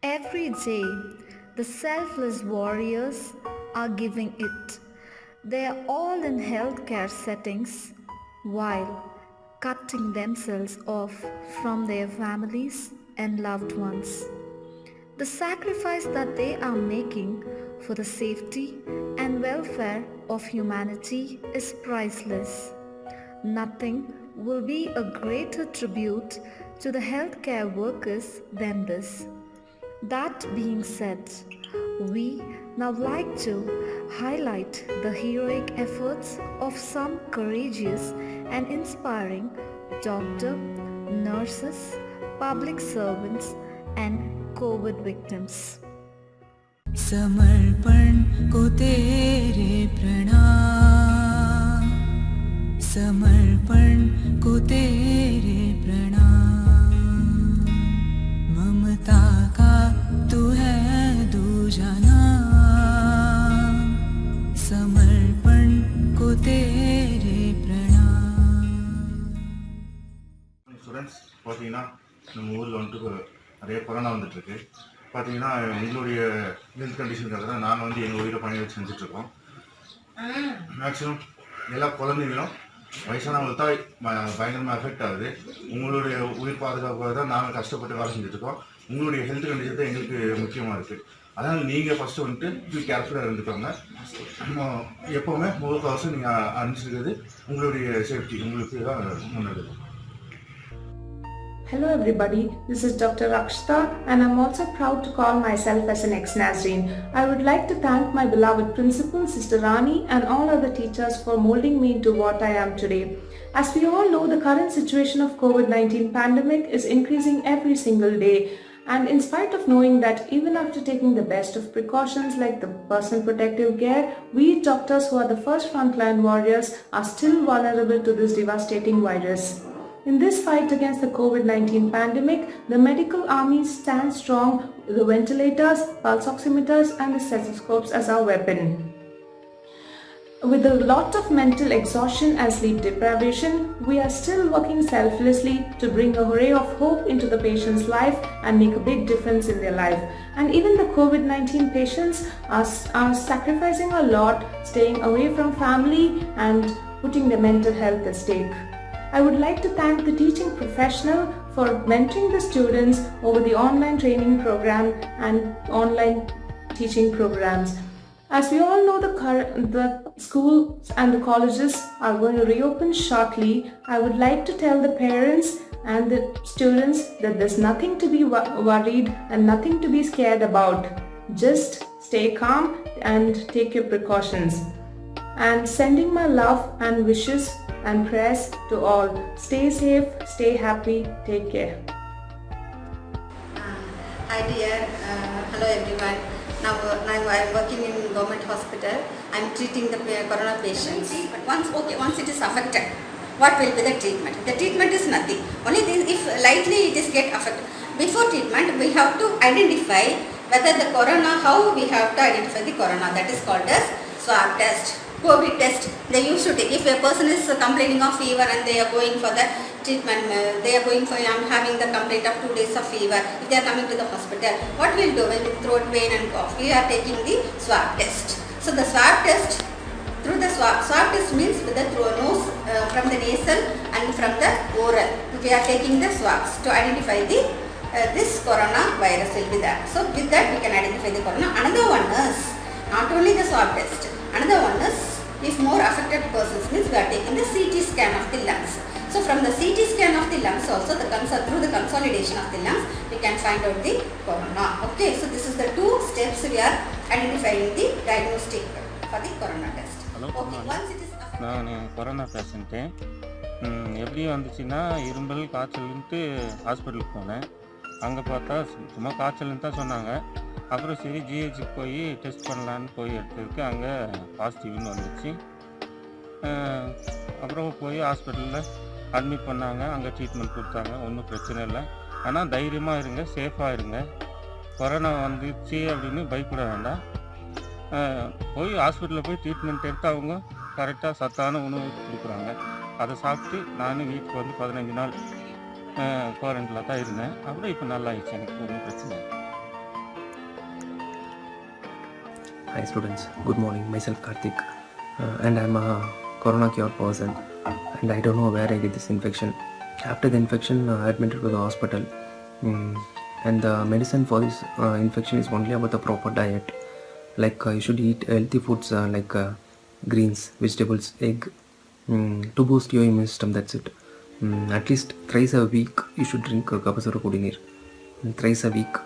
Every day, the selfless warriors are giving it. They are all in healthcare settings while cutting themselves off from their families and loved ones. The sacrifice that they are making for the safety and welfare of humanity is priceless. Nothing will be a greater tribute to the healthcare workers than this. That being said, we now like to highlight the heroic efforts of some courageous and inspiring doctor, nurses, public servants and COVID victims. समर्पण को तेरे प्रणाम, समर्पण को तेरे प्रणाम। ममता का तू है दूजा नाम, समर्पण को तेरे प्रणाम। ஸ்டூடெண்ட்ஸ் பார்த்தீங்கன்னா நம்ம ஊரில் வந்துட்டு நிறைய கொரோனா வந்துட்டுருக்கு. பார்த்தீங்கன்னா உங்களுடைய ஹெல்த் கண்டிஷனுக்காக தான் நாங்கள் வந்து எங்கள் உயிரை பணி வச்சு செஞ்சிட்ருக்கோம். மேக்ஸிமம் எல்லா குழந்தைங்களும் வயசானவங்களுக்கு தான் பயங்கரமாக எஃபெக்ட் ஆகுது. உங்களுடைய உயிர் பாதுகாப்பாக தான் நாங்கள் கஷ்டப்பட்டு வேலை செஞ்சுட்ருக்கோம். உங்களுடைய ஹெல்த் கண்டிஷன் தான் எங்களுக்கு முக்கியமாக இருக்குது. அதனால் நீங்கள் ஃபஸ்ட்டு வந்துட்டு கேர்ஃபுல்லாக இருந்துக்கோங்க. எப்போவுமே முகக்கவசம் நீங்கள் அணிஞ்சிருக்கிறது உங்களுடைய சேஃப்டி, உங்களுக்கு தான் முன்னெடுக்கும். Hello everybody, this is Dr. Rakshita and I'm also proud to call myself as an ex-Nazarene. I would like to thank my beloved principal, Sister Rani, and all other teachers for molding me into what I am today. As we all know, the current situation of COVID-19 pandemic is increasing every single day. And in spite of knowing that even after taking the best of precautions like the personal protective gear, we doctors who are the first frontline warriors are still vulnerable to this devastating virus. In this fight against the COVID-19 pandemic, the medical army stands strong with the ventilators, pulse oximeters and the stethoscopes as our weapon. With a lot of mental exhaustion and sleep deprivation, we are still working selflessly to bring a ray of hope into the patient's life and make a big difference in their life. And even the COVID-19 patients are sacrificing a lot, staying away from family and putting their mental health at stake. I would like to thank the teaching professional for mentoring the students over the online training program and online teaching programs. As we all know, the schools and the colleges are going to reopen shortly. I would like to tell the parents and the students that there's nothing to be worried and nothing to be scared about. Just stay calm and take your precautions. And sending my love and wishes and prayers to all. Stay safe, stay happy, take care. Hi dear, hello everyone. Now I am working in government hospital. I am treating the corona patients. But once it is affected, what will be the treatment? The treatment is nothing. Only if lightly it is get affected. Before treatment, we have to identify whether the corona, how we have to identify the corona. That is called as swab test. COVID test, they used to take. If a person is complaining of fever and they are going for the treatment, they are going for, I'm having the complaint of 2 days of fever. If they are coming to the hospital, what we'll do when with throat pain and cough? We are taking the swab test. So the swab test, through the swab test means with the through nose, from the nasal and from the oral. We are taking the swabs to identify the this corona virus will be there. So with that we can identify the corona. Another one is not only the swab test. Another one is, if more affected persons means we are taking the CT scan of the lungs. So from the CT scan of the lungs also, through the consolidation of the lungs, we can find out the corona. Okay, so this is the 2 steps we are identifying the diagnostic for the corona test. Hello, okay, once it is affected. நான் corona patient. எப்படி வந்துச்சுன்னா இரும்பல் காய்ச்சல்ன்ட்டு ஹாஸ்பிட்டலுக்கு போனேன். அங்கே பார்த்தா சும்மா காய்ச்சல்னு தான் சொன்னாங்க. அப்புறம் சரி ஜிஹெச்சுக்கு போய் டெஸ்ட் பண்ணலான்னு போய் எடுத்ததுக்கு அங்கே பாசிட்டிவ்னு வந்துச்சு. அப்புறம் போய் ஹாஸ்பிட்டலில் அட்மிட் பண்ணாங்க. அங்கே ட்ரீட்மெண்ட் கொடுத்தாங்க. ஒன்றும் பிரச்சனை இல்லை. ஆனால் தைரியமாக இருங்க, சேஃபாக இருங்க. கொரோனா வந்துச்சு அப்படின்னு பயப்பட வேண்டாம். போய் ஹாஸ்பிட்டலில் போய் ட்ரீட்மெண்ட் எடுத்து அவங்க கரெக்டாக சத்தான உணவு கொடுக்குறாங்க. அதை சாப்பிட்டு நானும் வீட்டுக்கு வந்து 15 நாள் குவாரண்டைனில் தான் இருந்தேன். அப்புறம் இப்போ நல்லா ஆயிடுச்சு, எனக்கு ஒன்றும் பிரச்சனை இல்லை. Hi students, good morning. Myself Karthik, and I'm a corona cured person, and I don't know where I get this infection. After the infection, I admitted to the hospital, and the medicine for this infection is only about the proper diet. Like you should eat healthy foods like greens, vegetables, egg, to boost your immune system. That's it. At least thrice a week you should drink kapasura kudineer. Thrice a week.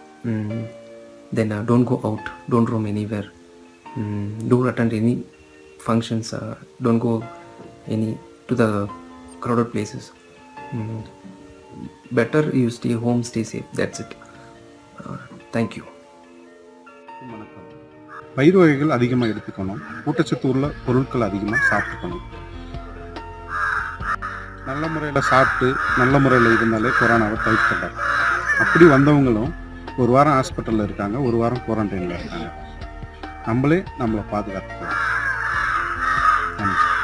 Then don't go out, don't roam anywhere, don't attend any functions, don't go any to the crowded places. Better you stay home, stay safe. That's it. Thank you. வணக்கம். பயிர் வகைகள் அதிகமாக எடுத்துக்கணும், ஊட்டச்சத்து உள்ள பொருட்கள் அதிகமாக சாப்பிட்டுக்கணும். நல்ல முறையில் சாப்பிட்டு நல்ல முறையில் இருந்தாலே கொரோனாவை தவிர்க்கலாம். அப்படி வந்தவங்களும் ஒரு வாரம் ஹாஸ்பிட்டலில் இருக்காங்க, ஒரு வாரம் குவாரண்டைனில் இருக்காங்க. நம்மளை பாதுகாத்துக்கலாம். நன்றி.